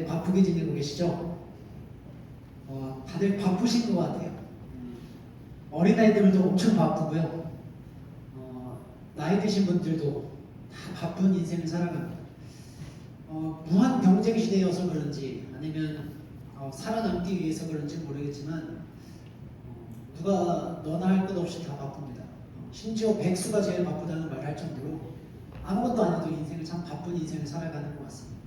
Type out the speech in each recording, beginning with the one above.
바쁘게 지내고 계시죠? 다들 바쁘신 것 같아요. 어린아이들도 엄청 바쁘고요. 나이 드신 분들도 다 바쁜 인생을 살아갑니다. 무한 경쟁 시대여서 그런지 아니면 살아남기 위해서 그런지 모르겠지만 누가 너나 할 것 없이 다 바쁩니다. 심지어 백수가 제일 바쁘다는 말을 할 정도로 아무것도 안 해도 인생을 참 바쁜 인생을 살아가는 것 같습니다.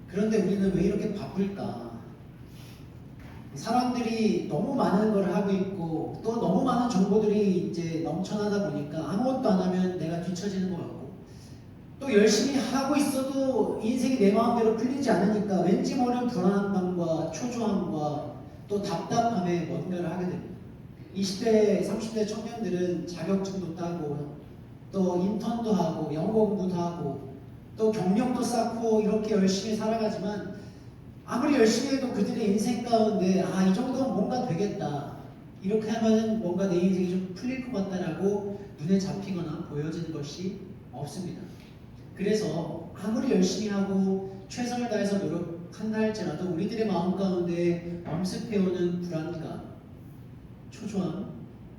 그런데 우리는 왜 이렇게 바쁠까? 사람들이 너무 많은 걸 하고 있고 또 너무 많은 정보들이 이제 넘쳐나다 보니까 아무것도 안 하면 내가 뒤처지는 것 같고 또 열심히 하고 있어도 인생이 내 마음대로 풀리지 않으니까 왠지 모르는 불안감과 초조함과 또 답답함에 뭔가를 하게 됩니다. 20대, 30대 청년들은 자격증도 따고 또 인턴도 하고 영어 공부도 하고 또 경력도 쌓고 이렇게 열심히 살아가지만 아무리 열심히 해도 그들의 인생 가운데 이 정도면 뭔가 되겠다, 이렇게 하면 뭔가 내 인생이 좀 풀릴 것 같다라고 눈에 잡히거나 보여지는 것이 없습니다. 그래서 아무리 열심히 하고 최선을 다해서 노력한다 할지라도 우리들의 마음 가운데 엄습해오는 불안감, 초조함,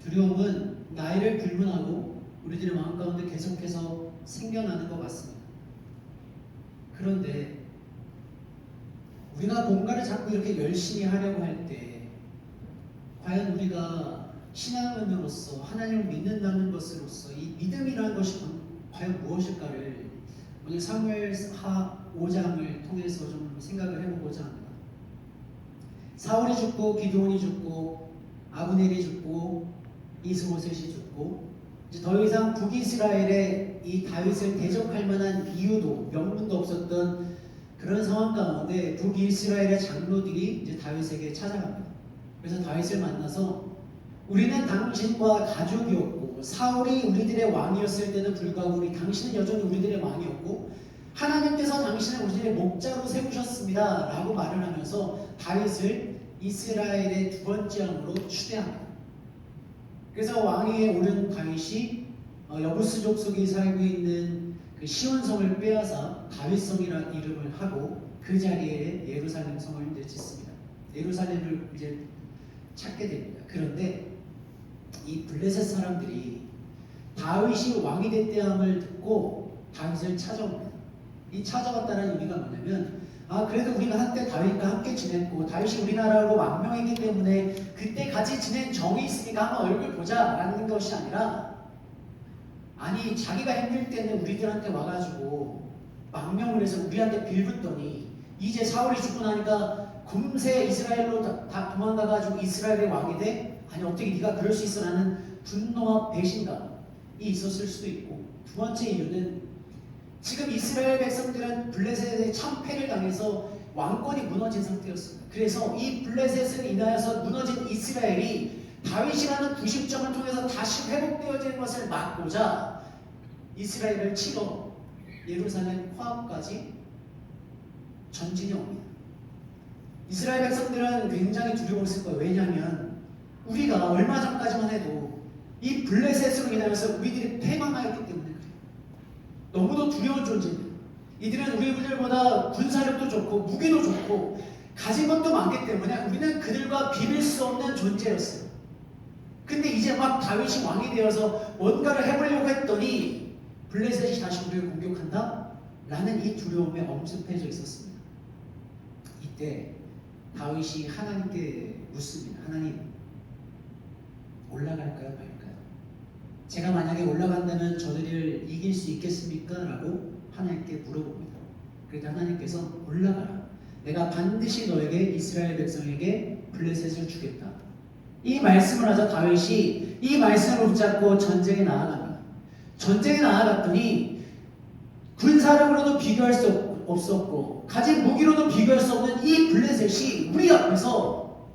두려움은 나이를 불문하고 우리들의 마음 가운데 계속해서 생겨나는 것 같습니다. 그런데 우리가 뭔가를 자꾸 이렇게 열심히 하려고 할 때 과연 우리가 신앙인으로서 하나님을 믿는다는 것으로서 이 믿음이라는 것이 과연 무엇일까를 오늘 사무엘하 5장을 통해서 좀 생각을 해보고자 합니다. 사울이 죽고 기드온이 죽고 아브넬이 죽고 이스보셋이 죽고 이제 더 이상 북이스라엘의 이 다윗을 대적할 만한 이유도 명분도 없었던 그런 상황 가운데 북이스라엘의 장로들이 이제 다윗에게 찾아갑니다. 그래서 다윗을 만나서 우리는 당신과 가족이었고 사울이 우리들의 왕이었을 때는 불구하고 당신은 여전히 우리들의 왕이었고 하나님께서 당신을 우리들의 목자로 세우셨습니다 라고 말을 하면서 다윗을 이스라엘의 두 번째 왕으로 추대합니다. 그래서 왕위에 오른 다윗이 여부스족 속에 살고 있는 그 시온성을 빼앗아 다윗성이라는 이름을 하고 그 자리에 예루살렘 성을 내짓습니다. 예루살렘을 이제 찾게 됩니다. 그런데 이 블레셋 사람들이 다윗이 왕이 됐다함을 듣고 다윗을 찾아옵니다. 이 찾아왔다는 의미가 뭐냐면 그래도 우리가 한때 다윗과 함께 지냈고 다윗이 우리나라로 망명했기 때문에 그때 같이 지낸 정이 있으니까 한번 얼굴 보자 라는 것이 아니라 아니 자기가 힘들 때는 우리들한테 와가지고 망명을 해서 우리한테 빌붙더니 이제 사울이 죽고 나니까 금세 이스라엘로 다 도망가가지고 이스라엘의 왕이 돼? 아니 어떻게 네가 그럴 수 있어? 라는 분노와 배신감이 있었을 수도 있고, 두 번째 이유는 지금 이스라엘 백성들은 블레셋의 참패를 당해서 왕권이 무너진 상태였습니다. 그래서 이 블레셋을 인하여서 무너진 이스라엘이 다윗이라는 부식점을 통해서 다시 회복되어지는 것을 막고자 이스라엘을 치러 예루살렘 코앞까지 전진해 옵니다. 이스라엘 백성들은 굉장히 두려웠을 거예요. 왜냐하면 우리가 얼마 전까지만 해도 이 블레셋으로 인하여서 우리들이 패망하였기 때문에 그래요. 너무도 두려운 존재입니다. 이들은 우리들보다 군사력도 좋고 무기도 좋고 가진 것도 많기 때문에 우리는 그들과 비빌 수 없는 존재였어요. 근데 이제 막 다윗이 왕이 되어서 뭔가를 해보려고 했더니 블레셋이 다시 우리를 공격한다? 라는 이 두려움에 엄습해져 있었습니다. 이때 다윗이 하나님께 묻습니다. 하나님, 올라갈까요? 말까요? 제가 만약에 올라간다면 저들을 이길 수 있겠습니까? 라고 하나님께 물어봅니다. 그러니까 하나님께서 올라가라. 내가 반드시 너에게 이스라엘 백성에게 블레셋을 주겠다. 이 말씀을 하자 다윗이 이 말씀을 붙잡고 전쟁에 나아갑니다. 전쟁에 나아갔더니 군사력으로도 비교할 수 없었고 가진 무기로도 비교할 수 없는 이 블레셋이 우리 앞에서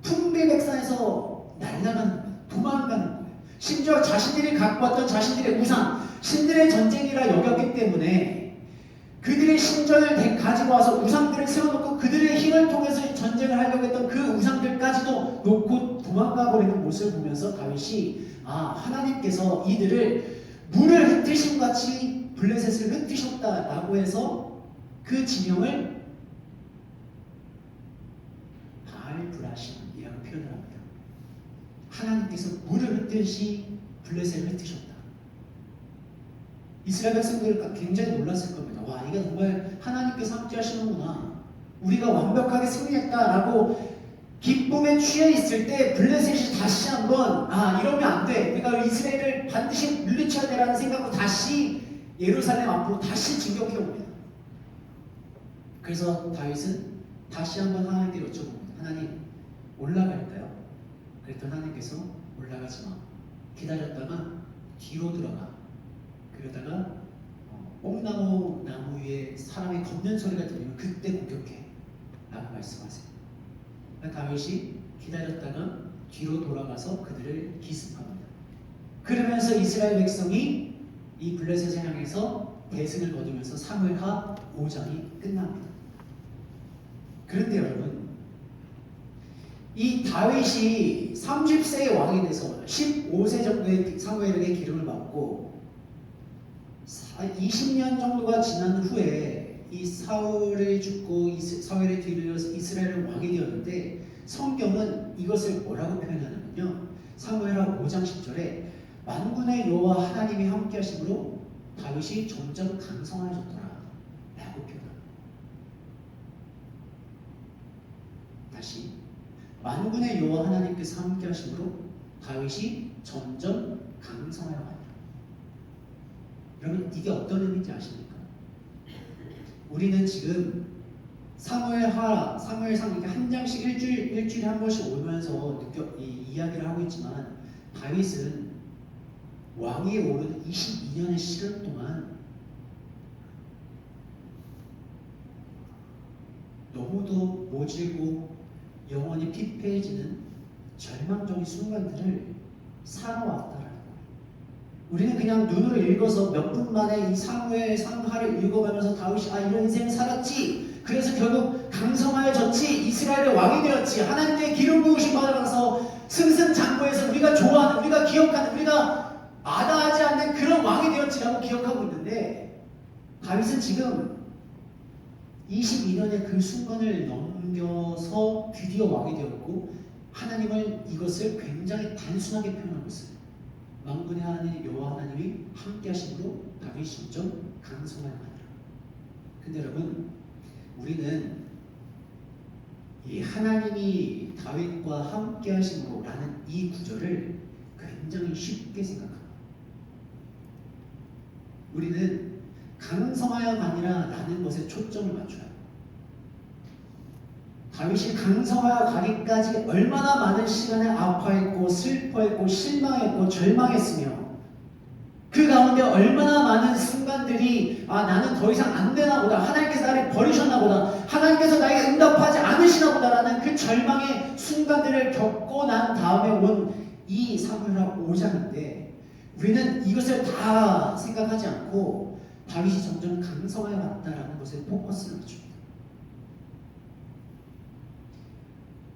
풍비백산에서 날아가는 거예요. 도망가는 거예요. 심지어 자신들이 갖고 왔던 자신들의 우상, 신들의 전쟁이라 여겼기 때문에 그들의 신전을 가지고 와서 우상들을 세워놓고 그들의 힘을 통해서 전쟁을 하려고 했던 그 우상들까지도 놓고 도망가 버리는 모습을 보면서 다윗이 하나님께서 이들을 물을 흩으신 같이 블레셋을 흩으셨다라고 해서 그 진영을 하나님께서 물을 흩듯이 블레셋을 흩으셨다. 이스라엘 백성들 굉장히 놀랐을 겁니다. 와, 이게 정말 하나님께서 함께 하시는구나. 우리가 완벽하게 승리했다라고 기쁨에 취해 있을 때 블레셋이 다시 한번 이러면 안 돼. 우리가 이스라엘을 반드시 물리쳐야 되라는 생각으로 다시 예루살렘 앞으로 다시 진격해 옵니다. 그래서 다윗은 다시 한번 하나님께 여쭤봅니다. 하나님, 올라갈까요? 그랬더니 하나님께서 올라가지 마. 기다렸다가 뒤로 들어가. 그러다가 뽕나무 위에 사람이 걷는 소리가 들리면 그때 공격해 라고 말씀하세요. 다윗이 기다렸다가 뒤로 돌아가서 그들을 기습합니다. 그러면서 이스라엘 백성이 이 블레셋을 향해서 대승을 거두면서 사무엘하 5장이 끝납니다. 그런데 여러분, 이 다윗이 30세의 왕이 돼서 15세 정도의 사무엘에게 기름을 받고 20년 정도가 지난 후에 이 사울을 죽고 사울의 뒤를 이어서 이스라엘은 왕이 되었는데 성경은 이것을 뭐라고 표현하냐면요. 사무엘하 5장 10절에 만군의 여호와 하나님이 함께 하심으로 다윗이 점점 강성해졌더라 라고 표현합니다. 다시 만군의 여호와 하나님께서 함께 하심으로 다윗이 점점 강성하여 가니라. 여러분, 이게 어떤 의미인지 아십니까? 우리는 지금 사무엘상 이렇게 한 장씩 일주일에 한 번씩 오면서 이야기를 하고 있지만 다윗은 왕위에 오른 22년의 시간 동안 너무도 모질고 영혼이 피폐해지는 절망적인 순간들을 살아왔다라는 거예요. 우리는 그냥 눈으로 읽어서 몇 분 만에 이 사무엘 상하를 읽어가면서 다윗이 이런 인생 살았지, 그래서 결국 강성하여졌지, 이스라엘의 왕이 되었지, 하나님의 기름 부으심 받아가서 승승장구해서 우리가 좋아하는, 우리가 기억하는, 우리가 마다하지 않는 그런 왕이 되었지라고 기억하고 있는데, 다윗은 지금 22년의 그 순간을 넘겨서 드디어 왕이 되었고, 하나님을 이것을 굉장히 단순하게 표현하고 있어요. 만군의 하나님 여호와 하나님이 함께 하심으로 다윗이 점점 강성하여 가니라. 근데 여러분, 우리는 이 하나님이 다윗과 함께 하심으로 라는 이 구절을 굉장히 쉽게 생각합니다. 우리는 강성하여 가니라 라는 것에 초점을 맞춰요. 다윗이 강성하여 가기까지 얼마나 많은 시간을 아파했고 슬퍼했고 실망했고 절망했으며, 그 가운데 얼마나 많은 순간들이 나는 더 이상 안 되나 보다, 하나님께서 나를 버리셨나 보다, 하나님께서 나에게 응답하지 않으시나 보다라는 그 절망의 순간들을 겪고 난 다음에 온 이 사무엘하 5장인데, 우리는 이것을 다 생각하지 않고 다윗이 점점 강성하여 갔다라는 것에 포커스를 맞춥니다.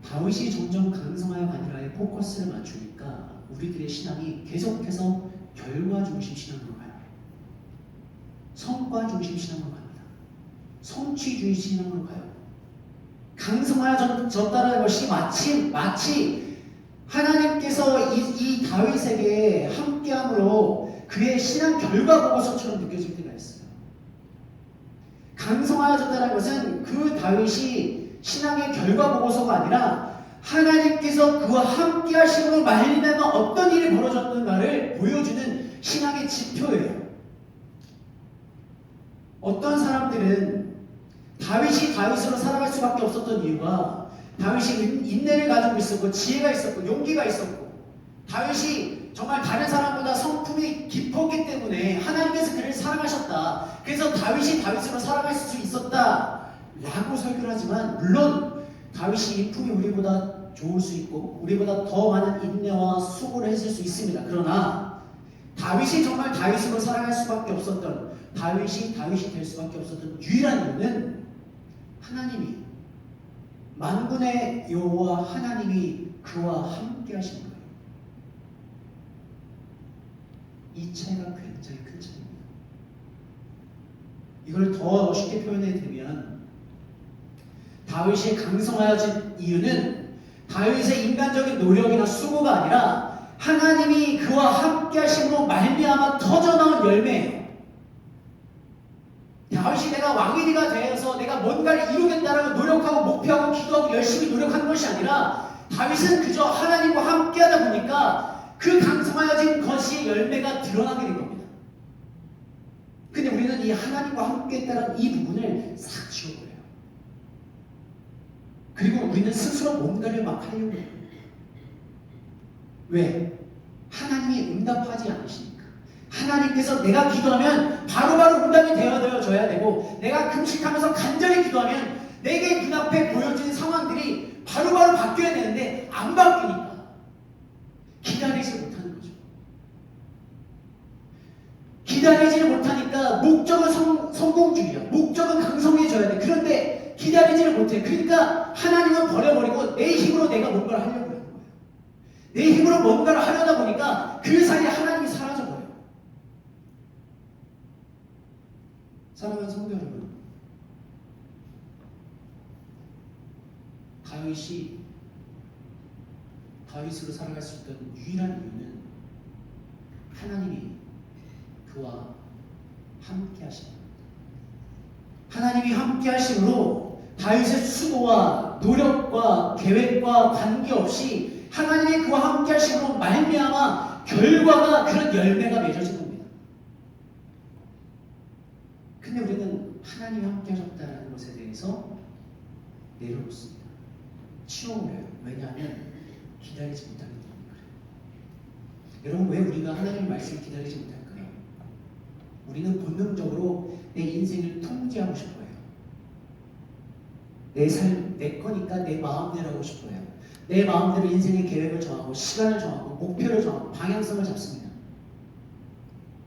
다윗이 점점 강성하여 가니라에 포커스를 맞추니까 우리들의 신앙이 계속해서 결과 중심 신앙으로 가요. 성과 중심 신앙으로 갑니다. 성취주의 신앙으로 가요. 강성하여졌다는 것이 마치 하나님께서 이 다윗에게 함께함으로 그의 신앙 결과 보고서처럼 느껴질 때가 있어요. 강성하여졌다는 것은 그 다윗이 신앙의 결과 보고서가 아니라 하나님께서 그와 함께 하심으로 말미암아 어떤 일이 벌어졌는가를 보여주는 신앙의 지표예요. 어떤 사람들은 다윗이 다윗으로 살아갈 수밖에 없었던 이유가 다윗이 인내를 가지고 있었고 지혜가 있었고 용기가 있었고, 다윗이 정말 다른 사람보다 성품이 깊었기 때문에 하나님께서 그를 사랑하셨다, 그래서 다윗이 다윗으로 살아갈 수 있었다 라고 설교를 하지만, 물론 다윗이 인품이 우리보다 좋을 수 있고 우리보다 더 많은 인내와 수고를 했을 수 있습니다. 그러나 다윗이 정말 다윗으로 살아갈 수밖에 없었던, 다윗이 될 수밖에 없었던 유일한 이유는 하나님이, 만군의 여호와 하나님이 그와 함께 하신 거예요. 이 차이가 굉장히 큰 차이입니다. 이걸 더 쉽게 표현해 드리면, 다윗이 강성하여진 이유는 다윗의 인간적인 노력이나 수고가 아니라 하나님이 그와 함께 하심으로 말미암아 터져나온 열매예요. 다윗이 내가 왕이가 되어서 내가 뭔가를 이루겠다라고 노력하고 목표하고 기도하고 열심히 노력한 것이 아니라 다윗은 그저 하나님과 함께 하다 보니까 그 강성하여진 것이 열매가 드러나게 된 겁니다. 근데 우리는 이 하나님과 함께 했다는 이 부분을 싹 지워버려요. 그리고 우리는 스스로 뭔가를 막 하려고 해요. 왜? 하나님이 응답하지 않으시니까. 하나님께서 내가 기도하면 바로바로 응답이 되어져야 되고, 내가 금식하면서 간절히 기도하면 내게 눈앞에 보여진 상황들이 바로바로 바뀌어야 되는데 안 바뀌니까 기다리지 못하는 거죠. 기다리지 못하니까 목적은 성공주의야. 목적은 강성해져야 돼. 그런데 기다리지를 못해. 그러니까 하나님은 버려버리고 내 힘으로 내가 뭔가를 하려고 하는 거예요. 내 힘으로 뭔가를 하려다 보니까 그 사이에 하나님이 사라져버려요. 사랑하는 성도 여러분, 다윗으로 살아갈 수 있던 유일한 이유는 하나님이 그와 함께 하십니다. 하나님이 함께 하심으로 다윗의 수고와 노력과 계획과 관계없이 하나님이 그와 함께 하심으로 말미암아 결과가 그런 열매가 맺어진 겁니다. 근데 우리는 하나님이 함께 하셨다는 것에 대해서 내려놓습니다. 치워버려요. 왜냐하면 기다리지 못하기 때문에 그래요. 여러분, 왜 우리가 하나님의 말씀을 기다리지 못할까요? 우리는 본능적으로 내 인생을 통제하고 싶어요. 내 삶, 내 거니까 내 마음대로 하고 싶어요. 내 마음대로 인생의 계획을 정하고 시간을 정하고 목표를 정하고 방향성을 잡습니다.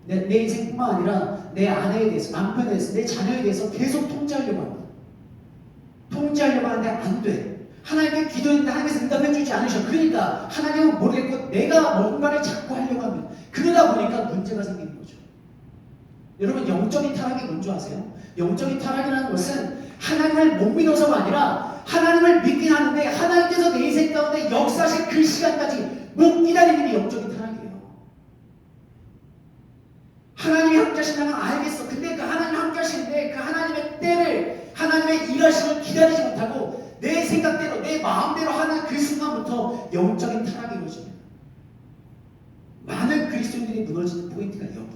내 인생뿐만 아니라 내 아내에 대해서, 남편에 대해서, 내 자녀에 대해서 계속 통제하려고 합니다. 통제하려고 하는데 안 돼. 하나님께 기도했는데 하나님께서 응답해주지 않으셔. 그러니까 하나님은 모르겠고 내가 뭔가를 자꾸 하려고 합니다. 그러다 보니까 문제가 생기는 거죠. 여러분, 영적인 타락이 뭔지 아세요? 영적인 타락이라는 것은 하나님을 못 믿어서가 아니라 하나님을 믿긴 하는데 하나님께서 내 인생 가운데 역사하실 그 시간까지 못 기다리는 게 영적인 타락이에요. 하나님이 함께 하신다는 건 알겠어. 근데 그 하나님 함께 하시는데 그 하나님의 때를, 하나님의 일하심을 기다리지 못하고 내 생각대로 내 마음대로 하는 그 순간부터 영적인 타락이 이루어집니다. 많은 그리스도인들이 무너지는 포인트가 여기에요.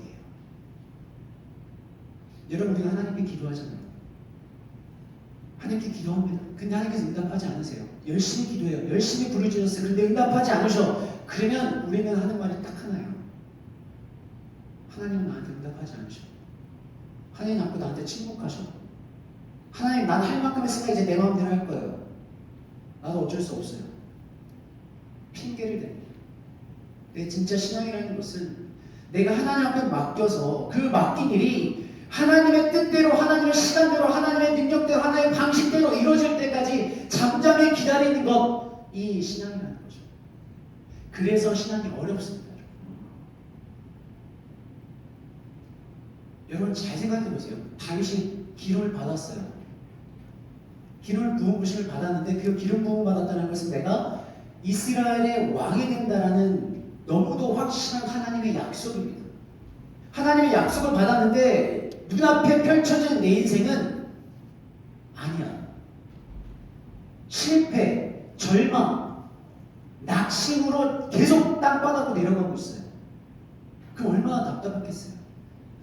여러분, 우리가 하나님께 기도하잖아요. 하나님께 기도합니다. 근데 하나님께서 응답하지 않으세요. 열심히 기도해요. 열심히 부르짖었어요. 근데 응답하지 않으셔. 그러면 우리는 하는 말이 딱 하나예요. 하나님은 나한테 응답하지 않으셔. 하나님 자꾸 나한테 침묵하셔. 하나님, 난 할 만큼 했으니까 이제 내 마음대로 할 거예요. 나도 어쩔 수 없어요. 핑계를 댑니다. 내 진짜 신앙이라는 것은 내가 하나님 앞에 맡겨서 그 맡긴 일이 하나님의 뜻대로, 하나님의 시간대로, 하나님의 능력대로, 하나님의 방식대로 이루어질 때까지 잠잠히 기다리는 것, 이 신앙이라는 거죠. 그래서 신앙이 어렵습니다. 여러분, 잘 생각해 보세요. 다윗이 기름을 받았어요. 기름을 부은 부심을 받았는데 그 기름 부음 받았다는 것은 내가 이스라엘의 왕이 된다라는 너무도 확실한 하나님의 약속입니다. 하나님의 약속을 받았는데 눈앞에 펼쳐진 내 인생은 아니야. 실패, 절망, 낙심으로 계속 땅바닥으로 내려가고 있어요. 그럼 얼마나 답답했겠어요.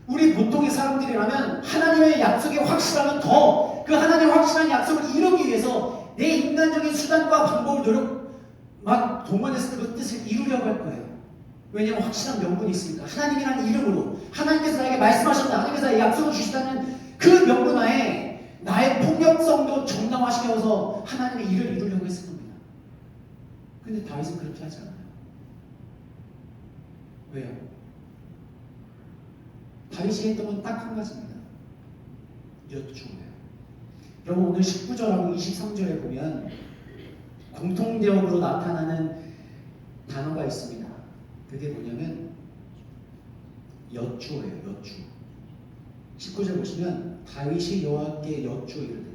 우리 보통의 사람들이라면 하나님의 약속이 확실하면 더 그 하나님의 확실한 약속을 이루기 위해서 내 인간적인 수단과 방법을 막 동원해서 그 뜻을 이루려고 할 거예요. 왜냐하면 확실한 명분이 있으니까. 하나님이라는 이름으로 하나님께서 나에게 말씀하셨다, 하나님께서 나에게 약속을 주시다는 그 명분 하에 나의 폭력성도 정당화시켜서 하나님의 일을 이루려고 했을 겁니다. 근데 다윗은 그렇게 하지 않아요. 왜요? 다윗이 했던 건 딱 한 가지입니다. 여쭈어요. 여러분, 오늘 19절하고 23절에 보면 공통대역으로 나타나는 단어가 있습니다. 그게 뭐냐면 여쭈어예요. 여쭈. 19절 보시면 다윗이 여호와께 여쭈어 이르되,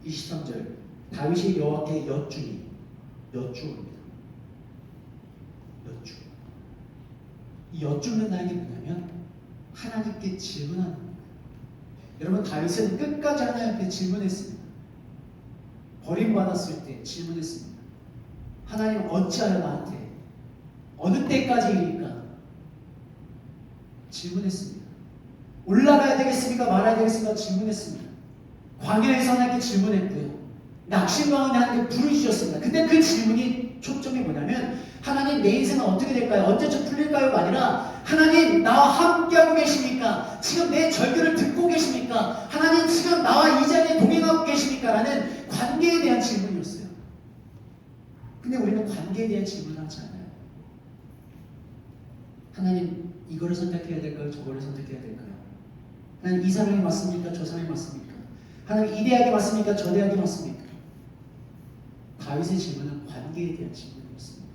23절 다윗이 여호와께 여쭈니, 여쭈어입니다. 여쭈. 이 여쭙는다는 게 뭐냐면 하나님께 질문하는 거예요. 여러분, 다윗은 끝까지 하나님께 질문했습니다. 버림받았을 때 질문했습니다. 하나님, 어찌하여 나한테 어느 때까지 일일까? 질문했습니다. 올라가야 되겠습니까? 말아야 되겠습니까? 질문했습니다. 광야에서 하나님께 질문했고요. 낙심 가운데 하나님께 부르짖었습니다. 근데 그 질문이 초점이 뭐냐면 하나님, 내 인생은 어떻게 될까요? 언제쯤 풀릴까요가 아니라 하나님, 나와 함께하고 계십니까? 지금 내 절규를 듣고 계십니까? 하나님, 지금 나와 이 자리에 동행하고 계십니까? 라는 관계에 대한 질문이었어요. 근데 우리는 관계에 대한 질문을 하지 않아요. 하나님, 이거를 선택해야 될까요? 저거를 선택해야 될까요? 하나님, 이 사람이 맞습니까? 저 사람이 맞습니까? 하나님, 이 대학이 맞습니까? 저 대학이 맞습니까? 다윗의 질문은 관계에 대한 질문이었습니다.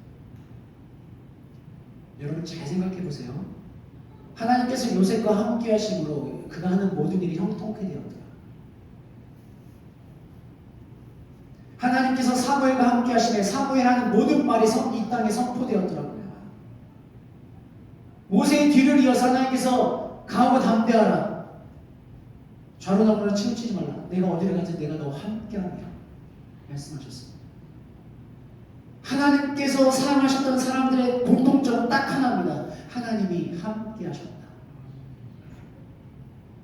여러분, 잘 생각해 보세요. 하나님께서 요셉과 함께 하심으로 그가 하는 모든 일이 형통케 되었더라. 하나님께서 사무엘과 함께 하심에 사무엘 하는 모든 말이 이 땅에 선포되었더라고요. 모세의 뒤를 이어서 하나님께서 강하고 담대하라. 좌로나무나 치우치지 말라. 내가 어디를 가든 내가 너와 함께하리라 말씀하셨습니다. 하나님께서 사랑하셨던 사람들의 공통점은 딱 하나입니다. 하나님이 함께하셨다.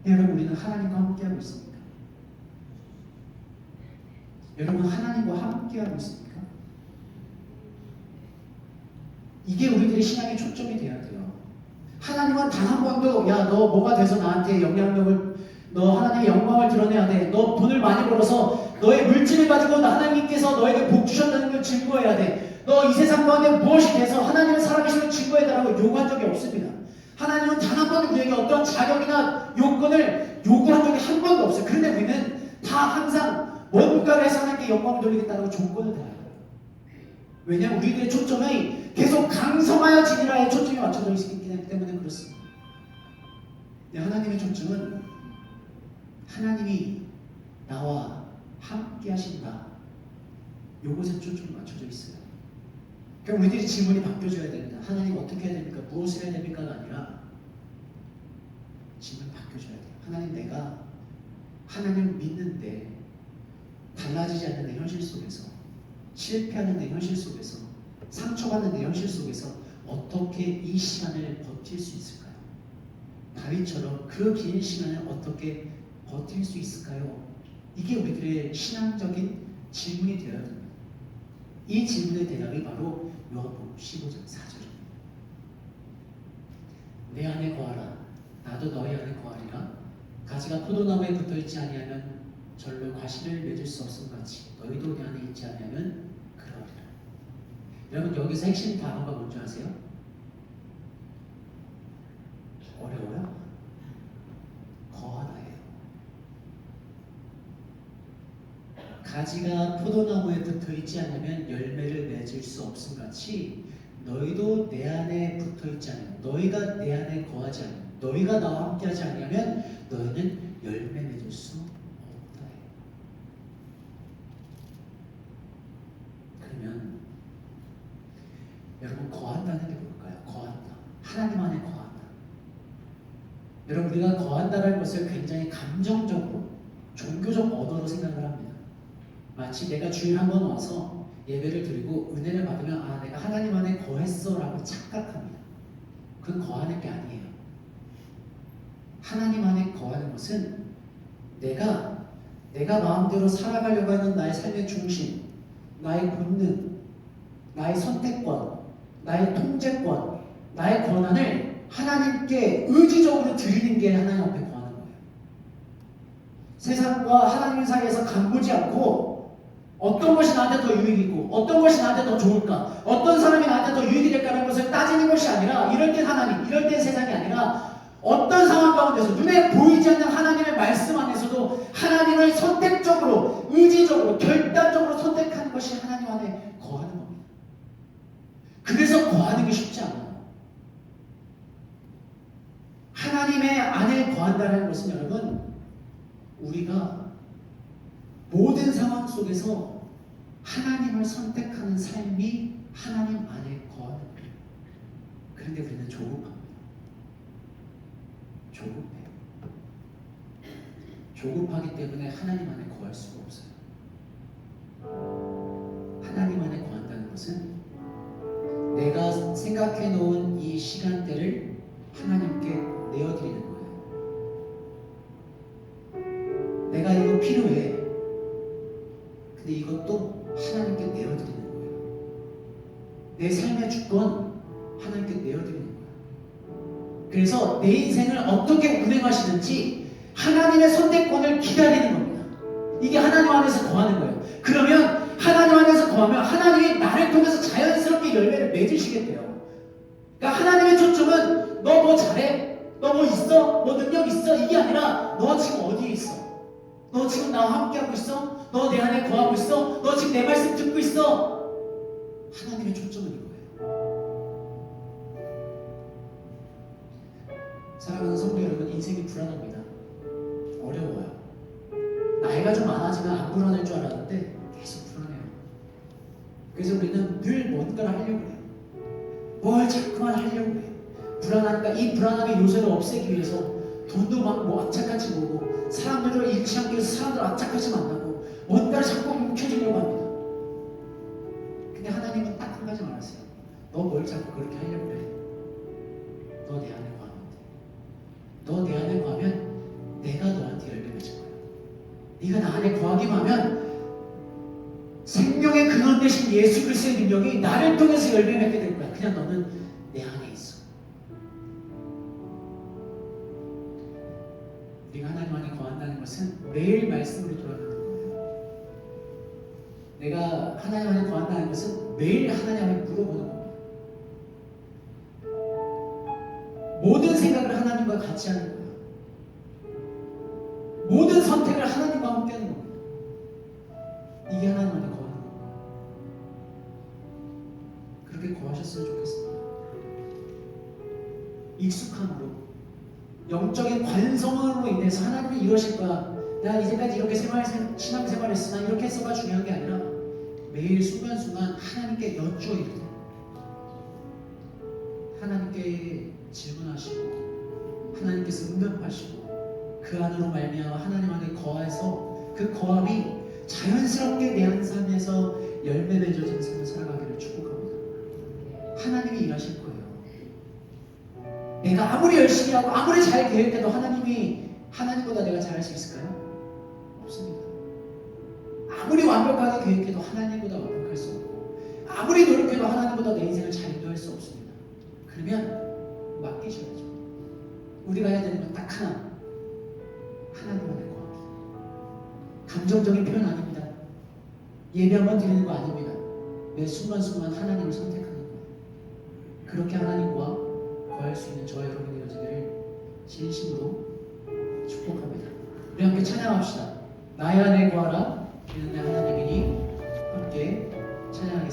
여러분, 우리는 하나님과 함께하고 있습니까? 여러분, 하나님과 함께하고 있습니까? 이게 우리들의 신앙의 초점이 되어야 돼요. 하나님은 단 한 번도 야, 너 뭐가 돼서 나한테 영향력을, 너 하나님의 영광을 드러내야 돼. 너 돈을 많이 벌어서 너의 물질을 가지고 하나님께서 너에게 복 주셨다는 걸 증거해야 돼. 너 이 세상 가운데 무엇이 돼서 하나님을 살아계시는 증거해달라고 요구한 적이 없습니다. 하나님은 단 한 번도 우리에게 어떤 자격이나 요건을 요구한 적이 한 번도 없어요. 그런데 우리는 다 항상 뭔가를 해서 하나님께 영광을 돌리겠다는 조건을 달아요. 왜냐하면 우리들의 초점이 계속 강성하여지리라의 초점이 맞춰져 있기 때문에 그렇습니다. 하나님의 초점은 하나님이 나와 함께 하신다. 요것에 초점이 맞춰져 있어요. 그럼 우리들이 질문이 바뀌어줘야 됩니다. 하나님, 어떻게 해야 됩니까? 무엇을 해야 됩니까가 아니라 질문이 바뀌어줘야 돼요. 하나님, 내가 하나님을 믿는데 달라지지 않는 내 현실 속에서, 실패하는 내 현실 속에서, 상처받는 내 현실 속에서 어떻게 이 시간을 버틸 수 있을까요? 다윗처럼 그 긴 시간을 어떻게 버틸 수 있을까요? 이게 우리들의 신앙적인 질문이 되어야 됩니다. 이 질문의 대답이 바로 요한복음 15장 4절입니다. 내 안에 거하라. 나도 너희 안에 거하리라. 가지가 포도나무에 붙어있지 아니하면 절로 과실을 맺을 수 없음 같이 너희도 내 안에 있지 아니하면 그러리라. 여러분, 여기서 핵심 단어가 뭔지 아세요? 어려워요? 거하다예요. 가지가 포도나무에 붙어있지 않으면 열매를 맺을 수 없음 같이 너희도 내 안에 붙어있지 않으면, 너희가 내 안에 거하지 않으면, 너희가 나와 함께하지 않으면 너희는 열매 맺을 수 없다. 그러면 여러분, 거한다는 게 뭘까요? 거한다. 하나님 안에 거한다. 여러분, 우리가 거한다는 것을 굉장히 감정적으로 종교적 언어로 생각을 합니다. 마치 내가 주일 한번 와서 예배를 드리고 은혜를 받으면 아, 내가 하나님 안에 거했어 라고 착각합니다. 그건 거하는 게 아니에요. 하나님 안에 거하는 것은 내가 마음대로 살아가려고 하는 나의 삶의 중심, 나의 본능, 나의 선택권, 나의 통제권, 나의 권한을 하나님께 의지적으로 드리는 게 하나님 앞에 거하는 거예요. 세상과 하나님 사이에서 간보지 않고 어떤 것이 나한테 더 유익이고 어떤 것이 나한테 더 좋을까, 어떤 사람이 나한테 더 유익이 될까라는 것을 따지는 것이 아니라, 이럴 땐 하나님, 이럴 땐 세상이 아니라 어떤 상황 가운데서 눈에 보이지 않는 하나님의 말씀 안에서도 하나님을 선택적으로, 의지적으로, 결단적으로 선택하는 것이 하나님 안에 거하는 겁니다. 그래서 거하는 게 쉽지 않아요. 하나님의 안에 거한다는 것은 여러분, 우리가 모든 상황 속에서 하나님을 선택하는 삶이 하나님 안에 거하는 거예요. 그런데 우리는 조급합니다. 조급해. 조급하기 때문에 하나님 안에 거할 수가 없어요. 하나님 안에 거한다는 것은 내가 생각해 놓은 이 시간대를 하나님께 내어드리는 거예요. 내가 이거 필요해. 근데 이것도 하나님께 내어드리는 거예요. 내 삶의 주권 하나님께 내어드리는 거예요. 그래서 내 인생을 어떻게 운행하시든지 하나님의 선택권을 기다리는 겁니다. 이게 하나님 안에서 거하는 거예요. 그러면 하나님 안에서 거하면 하나님이 나를 통해서 자연스럽게 열매를 맺으시겠대요. 그러니까 하나님의 초점은 너 뭐 잘해? 너 뭐 있어? 뭐 능력 있어? 이게 아니라 너 지금 어디에 있어? 너 지금 나와 함께하고 있어? 너 내 안에 거하고 있어? 너 지금 내 말씀 듣고 있어? 하나님의 초점은 이거예요. 사랑하는 성도 여러분, 인생이 불안합니다. 어려워요. 나이가 좀 많아지면 안 불안할 줄 알았는데 계속 불안해요. 그래서 우리는 늘 뭔가를 하려고 해요. 뭘 자꾸만 하려고 해요. 불안하니까 이 불안함의 요소를 없애기 위해서 돈도 막 뭐 악착같이 모으고 사람들을 잃지 않기 위해서 사람들 악착같이 만나고 뭔가를 자꾸 묵혀주려고 합니다. 근데 하나님은 딱 한 가지 말하세요. 너 뭘 자꾸 그렇게 하려고 해? 너 내 안에 거하면 돼. 너 내 안에 거하면 내가 너한테 열매 맺을 거야. 네가 나 안에 거하기만 하면 생명의 근원 되신 예수 그리스도의 능력이 나를 통해서 열매 맺게 될 거야. 그냥 너는 내 안에 있어. 우리가 하나님 안에 거한다는 것은 매일 말씀으로 돌아가는 거예요. 내가 하나님 안에 거한다는 것은 매일 하나님 안에 물어보는 겁니다. 모든 생각을 하나님과 같이 하는 거예요. 모든 선택을 하나님과 함께 하는 겁니다. 이게 하나님 안에 거하는 겁니다. 그렇게 거하셨으면 좋겠습니다. 익숙함으로, 영적인 관성으로 인해서 하나님이 이러실 거야. 나 이제까지 이렇게 신앙생활했어. 난 이렇게 했어가 중요한 게 아니라 매일 순간순간 하나님께 여쭈어 이르되 하나님께 질문하시고 하나님께서 응답하시고 그 안으로 말미암아 하나님 안에 거해서 그 거함이 자연스럽게 내 삶에서 열매 맺어진 삶을 살아가기를 축복합니다. 하나님이 일하실 거예요. 내가 아무리 열심히 하고 아무리 잘 계획해도 하나님보다 내가 잘할 수 있을까요? 없습니다. 아무리 완벽하게 계획해도 하나님보다 완벽할 수 없고 아무리 노력해도 하나님보다 내 인생을 잘 인도할 수 없습니다. 그러면 맡기셔야죠. 우리가 해야 되는 건 딱 하나, 하나님 안에 거하기. 감정적인 표현 아닙니다. 예배 한번 드리는 거 아닙니다. 매 순간순간 하나님을 선택하는 거예요. 그렇게 하나님과 거할 수 있는 저와 여러분의 여정을 진심으로 축복합니다. 우리 함께 찬양합시다. 나의 안에 거하라. 이는 내 하나님이니 함께 찬양하겠습니다.